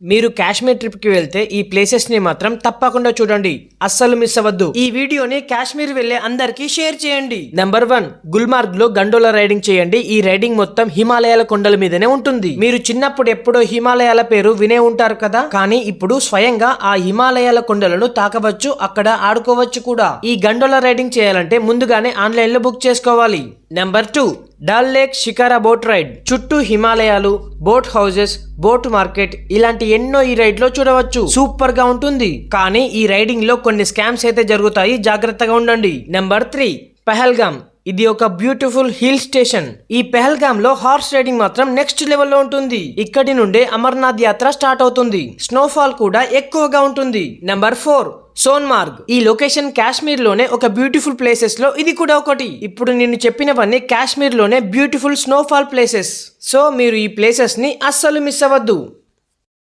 మీరు కాశ్మీర్ ట్రిప్ కి వెళ్తే ఈ ప్లేసెస్ ని మాత్రం తప్పకుండా చూడండి, అస్సలు మిస్ అవ్వద్దు. ఈ వీడియోని కాశ్మీర్ వెళ్లే అందరికీ షేర్ చేయండి. నెంబర్ 1, గుల్మార్గ్ లో గండోలా రైడింగ్ చేయండి. ఈ రైడింగ్ మొత్తం హిమాలయాల కొండల మీదనే ఉంటుంది. మీరు చిన్నప్పుడు ఎప్పుడో హిమాలయాల పేరు వినే ఉంటారు కదా, కానీ ఇప్పుడు స్వయంగా ఆ హిమాలయాల కొండలను తాకవచ్చు, అక్కడ ఆడుకోవచ్చు కూడా. ఈ గండోలా రైడింగ్ చేయాలంటే ముందుగానే ఆన్లైన్ లో బుక్ చేసుకోవాలి. Number 2, Dal Lake shikara boat ride. చుట్టూ హిమాలయాలు, బోట్ హౌసెస్, బోట్ మార్కెట్ ఇలాంటి ఎన్నో ఈ రైడ్ లో చూడవచ్చు. సూపర్ గా ఉంటుంది. కానీ ఈ రైడింగ్ లో కొన్ని స్కామ్స్ అయితే జరుగుతాయి, జాగ్రత్తగా ఉండండి. నెంబర్ 3, పహల్గామ్. ఇది ఒక బ్యూటిఫుల్ హిల్ స్టేషన్. ఈ పెహల్గామ్ లో హార్స్ రైడింగ్ మాత్రం నెక్స్ట్ లెవెల్లో ఉంటుంది. ఇక్కడి నుండే అమర్నాథ్ యాత్ర స్టార్ట్ అవుతుంది. స్నోఫాల్ కూడా ఎక్కువగా ఉంటుంది. నెంబర్ 4, సోన్మార్గ్. ఈ లొకేషన్ కాశ్మీర్ లోనే ఒక బ్యూటిఫుల్ ప్లేసెస్ లో ఇది కూడా ఒకటి. ఇప్పుడు నేను చెప్పినవన్నీ కాశ్మీర్ లోనే బ్యూటిఫుల్ స్నోఫాల్ ప్లేసెస్. సో మీరు ఈ ప్లేసెస్ ని అస్సలు మిస్ అవ్వద్దు.